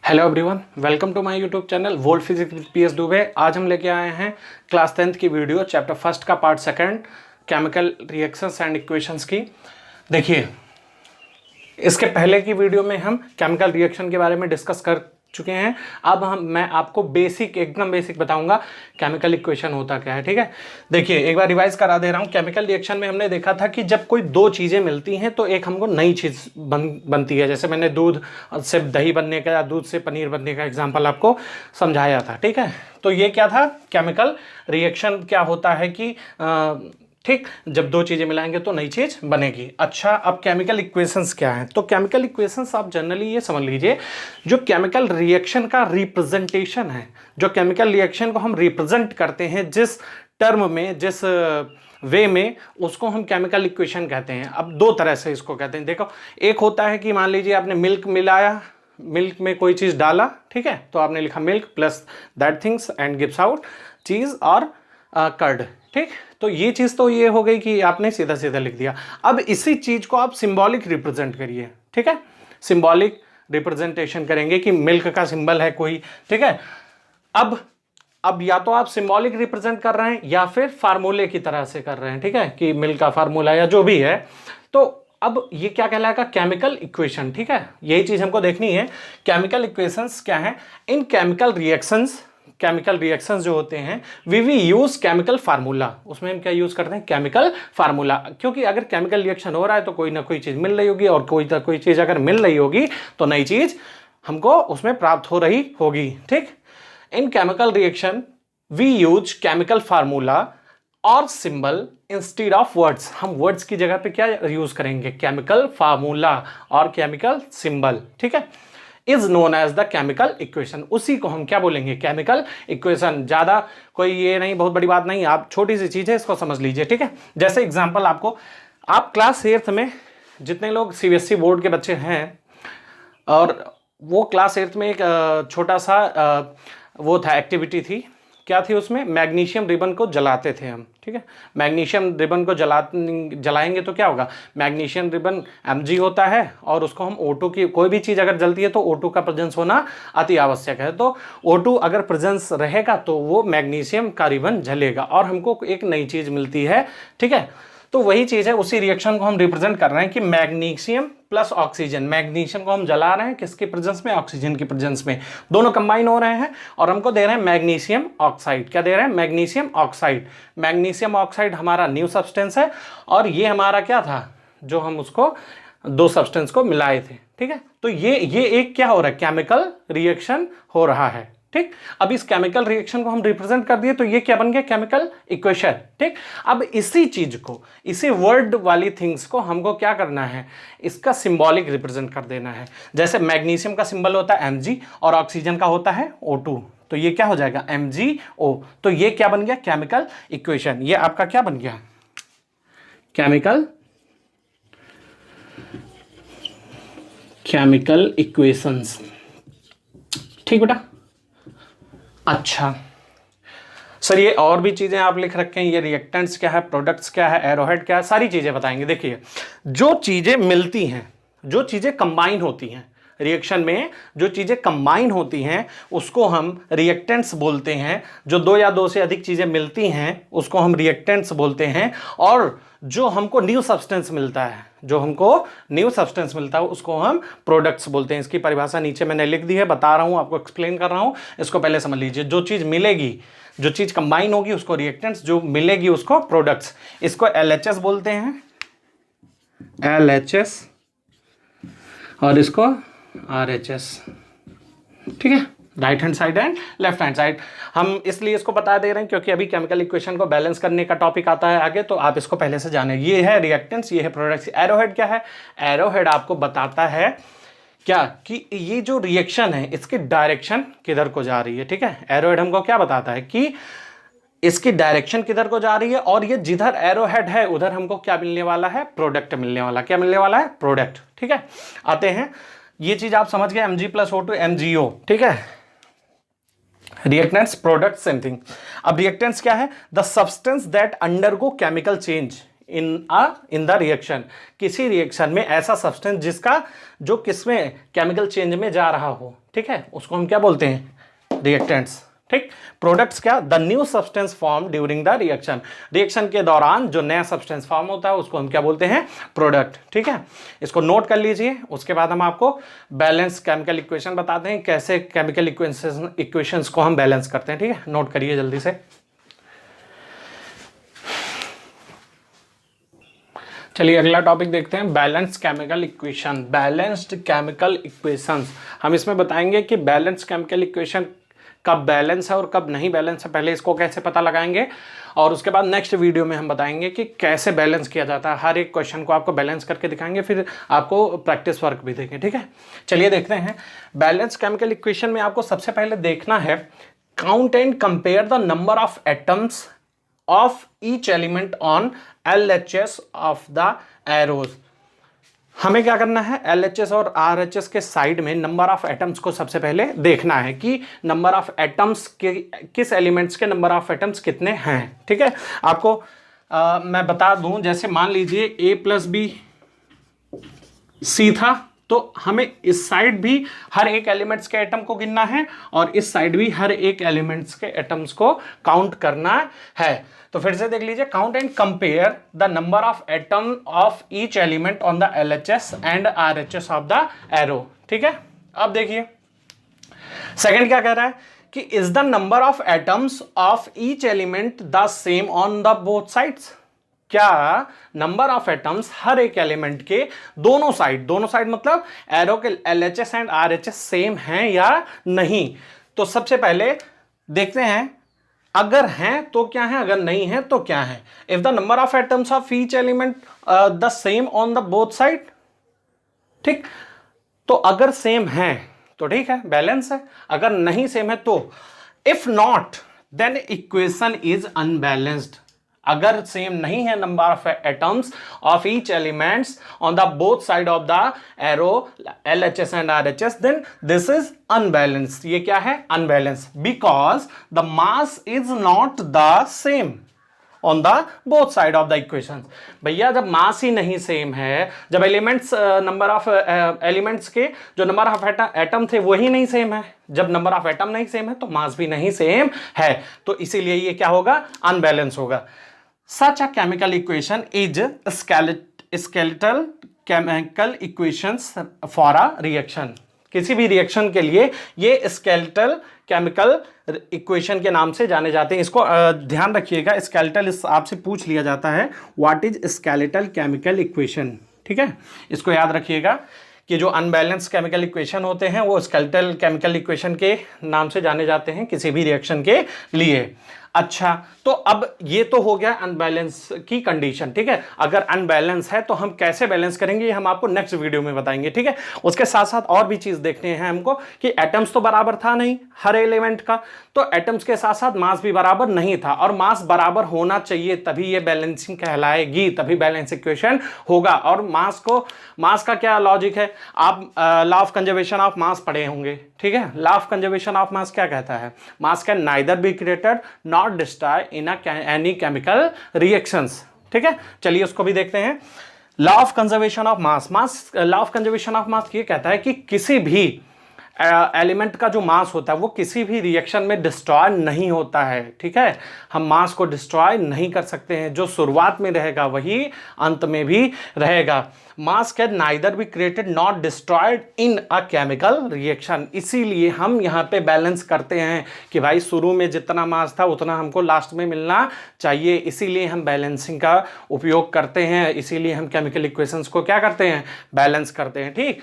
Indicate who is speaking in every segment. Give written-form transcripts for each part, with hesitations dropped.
Speaker 1: Hello everyone, welcome to my YouTube channel volt physics with PS Dubey. आज हम लेके आए हैं क्लास 10th की वीडियो, चैप्टर फर्स्ट का part second, chemical reactions and equations की। देखिए, इसके पहले की वीडियो में हम केमिकल रिएक्शन के बारे में डिस्कस कर चुके हैं। अब मैं आपको एकदम बेसिक बताऊंगा केमिकल इक्वेशन होता क्या है। ठीक है, देखिए एक बार रिवाइज करा दे रहा हूं। केमिकल रिएक्शन में हमने देखा था कि जब कोई दो चीजें मिलती हैं तो एक हमको नई चीज बनती है। जैसे मैंने दूध से दही बनने का या दूध से पनीर बनने का एग्जाम्पल आपको समझाया था। ठीक है, तो ये क्या था, केमिकल रिएक्शन क्या होता है कि ठीक, जब दो चीजें मिलाएंगे तो नई चीज बनेगी। अच्छा, अब केमिकल इक्वेशंस क्या है? तो केमिकल इक्वेशंस आप जनरली ये समझ लीजिए, जो केमिकल रिएक्शन का रिप्रेजेंटेशन है, जो केमिकल रिएक्शन को हम रिप्रेजेंट करते हैं जिस टर्म में, जिस वे में, उसको हम केमिकल इक्वेशन कहते हैं। अब दो तरह से इसको कहते हैं। देखो, एक होता है कि मान लीजिए आपने मिल्क मिलाया, मिल्क में कोई चीज डाला, ठीक है, तो आपने लिखा milk plus that things and gives out चीज और कर्ड। ठीक, तो ये चीज तो ये हो गई कि आपने सीधा सीधा लिख दिया। अब इसी चीज को आप सिंबॉलिक रिप्रेजेंट करिए। ठीक है, सिंबॉलिक रिप्रेजेंटेशन करेंगे कि मिल्क का सिंबल है कोई। ठीक है, अब या तो आप सिंबॉलिक रिप्रेजेंट कर रहे हैं या फिर फार्मूले की तरह से कर रहे हैं। ठीक है, कि मिल्क का फार्मूला या जो भी है, तो अब ये क्या कहलाएगा, केमिकल इक्वेशन। ठीक है, यही चीज हमको देखनी है। केमिकल इक्वेशंस क्या है? इन केमिकल रिएक्शंस जो होते हैं, वी यूज केमिकल फार्मूला। उसमें हम क्या यूज करते हैं? Chemical formula. क्योंकि अगर केमिकल रिएक्शन हो रहा है तो कोई ना कोई चीज मिल रही होगी, और कोई ना कोई चीज अगर मिल रही होगी तो नई चीज हमको उसमें प्राप्त हो रही होगी। ठीक, in chemical reaction we use chemical formula और सिंबल इंस्टीड ऑफ वर्ड्स। हम वर्ड्स की जगह पे क्या यूज करेंगे? केमिकल फार्मूला और केमिकल सिंबल। ठीक है, is known as the chemical equation. उसी को हम क्या बोलेंगे? Chemical equation. ज्यादा कोई ये नहीं, बहुत बड़ी बात नहीं, आप छोटी सी चीज है, इसको समझ लीजिए। ठीक है, जैसे एग्जांपल आपको, आप क्लास 8th में जितने लोग सीबीएसई बोर्ड के बच्चे हैं, और वो क्लास 8th में एक छोटा सा वो था, एक्टिविटी थी। क्या थी उसमें? मैग्नीशियम रिबन को जलाते थे हम। ठीक है, मैग्नीशियम रिबन को जलाएंगे तो क्या होगा? मैग्नीशियम रिबन Mg होता है, और उसको हम O2 की, कोई भी चीज़ अगर जलती है तो O2 का प्रेजेंस होना अति आवश्यक है। तो O2 अगर प्रेजेंस रहेगा तो वो मैग्नीशियम का रिबन जलेगा और हमको एक नई चीज़ मिलती है। ठीक है, तो वही चीज़ है, उसी रिएक्शन को हम रिप्रेजेंट कर रहे हैं कि मैग्नीशियम प्लस ऑक्सीजन। मैग्नीशियम को हम जला रहे हैं किसके प्रेजेंस में? ऑक्सीजन के प्रेजेंस में। दोनों कंबाइन हो रहे हैं और हमको दे रहे हैं मैग्नीशियम ऑक्साइड। क्या दे रहे हैं? Magnesium oxide. मैग्नीशियम ऑक्साइड हमारा न्यू सब्सटेंस है, और ये हमारा क्या था, जो हम उसको दो सब्सटेंस को मिलाए थे। ठीक है, तो ये एक क्या हो रहा है? केमिकल रिएक्शन हो रहा है। ठीक, अब इस केमिकल रिएक्शन को हम रिप्रेजेंट कर दिए तो ये क्या बन गया? Chemical equation. ठीक, अब इसी चीज को, इसी वर्ड वाली थिंग्स को हमको क्या करना है? इसका सिंबॉलिक रिप्रेजेंट कर देना है। जैसे मैग्नीशियम का सिंबल होता है Mg और ऑक्सीजन का होता है O2, तो ये क्या हो जाएगा? MgO। तो ये क्या बन गया? Chemical equation. ये आपका क्या बन गया? Chemical equations. ठीक बेटा, अच्छा सर, ये और भी चीजें आप लिख रखे हैं, ये रिएक्टेंट्स क्या है, प्रोडक्ट्स क्या है, एरोहेड क्या है, सारी चीजें बताएंगे। देखिए, जो चीजें मिलती हैं, जो चीजें कंबाइन होती हैं रिएक्शन में, जो चीजें कंबाइन होती हैं उसको हम रिएक्टेंट्स बोलते हैं। जो दो या दो से अधिक चीजें मिलती हैं उसको हम रिएक्टेंट्स बोलते हैं। और जो हमको न्यू सब्सटेंस मिलता है, उसको हम प्रोडक्ट्स बोलते हैं। इसकी परिभाषा नीचे मैंने लिख दी है, बता रहा हूं आपको, एक्सप्लेन कर रहा हूं, इसको पहले समझ लीजिए। जो चीज मिलेगी, जो चीज कंबाइन होगी उसको रिएक्टेंट्स, जो मिलेगी उसको प्रोडक्ट्स। इसको LHS बोलते हैं, LHS, और इसको RHS। ठीक है, right hand side and left hand side. हम इसलिए इसको बता दे रहे हैं क्योंकि अभी केमिकल इक्वेशन को बैलेंस करने का टॉपिक आता है आगे, तो आप इसको पहले से जाने। ये है रिएक्टेंट्स, ये है प्रोडक्ट्स। एरोहेड क्या है? एरोहेड आपको बताता है क्या, कि ये जो रिएक्शन है इसकी डायरेक्शन किधर को जा रही है। ठीक है, एरोहेड हमको क्या बताता है कि इसकी डायरेक्शन किधर को जा रही है, और ये जिधर एरोहेड है उधर हमको क्या मिलने वाला है? प्रोडक्ट मिलने वाला। क्या मिलने वाला है? प्रोडक्ट। ठीक है, आते हैं, ये चीज आप समझ गए, Mg प्लस O2 MgO। ठीक है, रिएक्टेंट्स, प्रोडक्ट, सेम थिंग। अब रिएक्टेंट्स क्या है? The substance that undergo chemical change in the reaction, किसी रिएक्शन में ऐसा सब्सटेंस जिसका जो किसमें केमिकल चेंज में जा रहा हो, ठीक है, उसको हम क्या बोलते हैं, रिएक्टेंट्स। ठीक, प्रोडक्ट्स क्या, the new substance form during the reaction, reaction के दौरान जो नया सब्सटेंस फॉर्म होता है उसको हम क्या बोलते हैं, प्रोडक्ट। ठीक है, इसको नोट कर लीजिए। उसके बाद हम आपको बैलेंस केमिकल इक्वेशन बताते हैं, कैसे केमिकल इक्वेशंस को हम बैलेंस करते हैं। ठीक है, नोट करिए जल्दी से। चलिए अगला टॉपिक देखते हैं, balance chemical equation. Balanced chemical equations, हम इसमें बताएंगे कि बैलेंस केमिकल इक्वेशन कब बैलेंस है और कब नहीं बैलेंस है, पहले इसको कैसे पता लगाएंगे, और उसके बाद नेक्स्ट वीडियो में हम बताएंगे कि कैसे बैलेंस किया जाता है। हर एक क्वेश्चन को आपको बैलेंस करके दिखाएंगे, फिर आपको प्रैक्टिस वर्क भी देंगे। ठीक है, चलिए देखते हैं। बैलेंस केमिकल इक्वेशन में आपको सबसे पहले देखना है, count and compare the number of atoms of each element on LHS of the arrows. हमें क्या करना है, LHS और RHS के साइड में नंबर ऑफ एटम्स को सबसे पहले देखना है कि नंबर ऑफ एटम्स के किस एलिमेंट्स के नंबर ऑफ एटम्स कितने हैं। ठीक है, आपको मैं बता दूं, जैसे मान लीजिए A + B C था, तो हमें इस साइड भी हर एक एलिमेंट्स के एटम को गिनना है और इस साइड भी हर एक एलिमेंट्स के एटम्स को काउंट करना है। तो फिर से देख लीजिए, count and compare the number of atom of each element on the LHS and RHS of the arrow. ठीक है, अब देखिए सेकंड क्या कह रहा है कि is the number of atoms of each element the same on the both sides. क्या नंबर ऑफ एटम्स हर एक एलिमेंट के दोनों साइड मतलब एरो के LHS एंड RHS सेम हैं या नहीं। तो सबसे पहले देखते हैं, अगर हैं तो क्या है, अगर नहीं है तो क्या है। If the number of atoms of each element the same on the both side, ठीक, तो अगर सेम है तो ठीक है, बैलेंस है। अगर नहीं सेम है तो if not then equation is unbalanced. अगर सेम नहीं है number of atoms of each elements on the both side of the arrow LHS and RHS, then this is unbalanced. ये क्या है, unbalanced, because the mass is not the same on the both side of the equation. भैया जब मास ही नहीं same है, जब elements number of elements के जो नंबर ऑफ एटम थे वही नहीं सेम है, जब नंबर ऑफ एटम नहीं सेम है तो मास भी नहीं सेम है, तो इसीलिए ये क्या होगा, अनबैलेंस होगा। Such a chemical equation is skeletal chemical equations for a reaction। किसी भी रिएक्शन के लिए ये स्केलेटल केमिकल इक्वेशन के नाम से जाने जाते हैं। इसको ध्यान रखिएगा, स्केलेटल आपसे पूछ लिया जाता है, what is skeletal chemical equation. ठीक है, इसको याद रखिएगा कि जो अनबैलेंस केमिकल इक्वेशन होते हैं वो स्केलेटल केमिकल इक्वेशन के नाम से जाने जाते हैं किसी भी रिएक्शन के लिए। अच्छा, तो अब ये तो हो गया अनबैलेंस की कंडीशन। ठीक है, अगर अनबैलेंस है तो हम कैसे बैलेंस करेंगे ये हम आपको नेक्स्ट वीडियो में बताएंगे। ठीक है, उसके साथ साथ और भी चीज देखने हैं हमको कि एटम्स तो बराबर था नहीं हर एलिमेंट का, तो एटम्स के साथ साथ मास भी बराबर नहीं था, और मास बराबर होना चाहिए तभी ये बैलेंसिंग कहलाएगी, तभी बैलेंस इक्वेशन होगा। और मास का क्या लॉजिक है, आप law of conservation of mass पढ़े होंगे। ठीक है, law of conservation of mass क्या कहता है, मास can neither be created not destroy in any chemical reactions. ठीक है, चलिए उसको भी देखते हैं। Law of conservation of mass law of conservation of mass ये कहता है कि किसी भी एलिमेंट का जो मास होता है वो किसी भी रिएक्शन में डिस्ट्रॉय नहीं होता है। ठीक है, हम मास को डिस्ट्रॉय नहीं कर सकते हैं, जो शुरुआत में रहेगा वही अंत में भी रहेगा। मास can neither be created not destroyed in a chemical reaction. इसीलिए हम यहाँ पे बैलेंस करते हैं कि भाई शुरू में जितना मास था उतना हमको लास्ट में मिलना चाहिए, इसीलिए हम बैलेंसिंग का उपयोग करते हैं, इसीलिए हम केमिकल इक्वेशंस को क्या करते हैं, बैलेंस करते हैं। ठीक,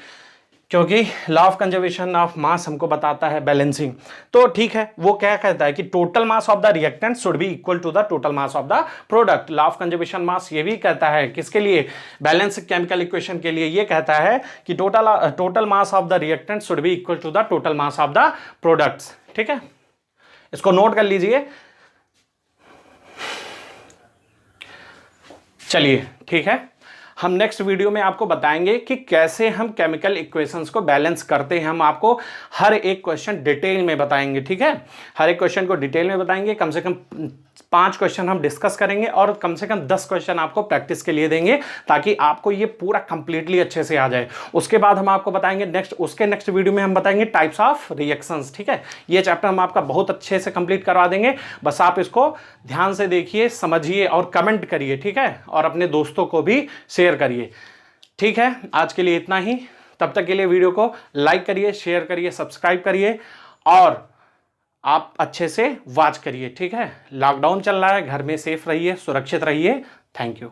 Speaker 1: क्योंकि law of conservation of mass हमको बताता है बैलेंसिंग। तो ठीक है, वो क्या कहता है कि total mass of the reactant should be equal to the total mass of the product. Law of conservation mass ये भी कहता है किसके लिए, बैलेंस केमिकल इक्वेशन के लिए, ये कहता है कि total mass of the reactant should be equal to the total mass of the products. ठीक है, इसको नोट कर लीजिए। चलिए ठीक है, हम नेक्स्ट वीडियो में आपको बताएंगे कि कैसे हम केमिकल इक्वेशंस को बैलेंस करते हैं। हम आपको हर एक क्वेश्चन डिटेल में बताएंगे। ठीक है, हर एक क्वेश्चन को डिटेल में बताएंगे, कम से कम 5 क्वेश्चन हम डिस्कस करेंगे और कम से कम 10 क्वेश्चन आपको प्रैक्टिस के लिए देंगे ताकि आपको ये पूरा कंप्लीटली अच्छे से आ जाए। उसके बाद हम आपको बताएंगे नेक्स्ट वीडियो में हम बताएंगे टाइप्स ऑफ रिएक्शंस। ठीक है, ये चैप्टर हम आपका बहुत अच्छे से कंप्लीट करवा देंगे। बस आप इसको ध्यान से देखिए, समझिए और कमेंट करिए। ठीक है, और अपने दोस्तों को भी शेयर करिए। ठीक है, आज के लिए इतना ही। तब तक के लिए वीडियो को लाइक करिए, शेयर करिए, सब्सक्राइब करिए और आप अच्छे से वॉच करिए। ठीक है, लॉकडाउन चल रहा है, घर में सेफ रहिए, सुरक्षित रहिए। Thank you.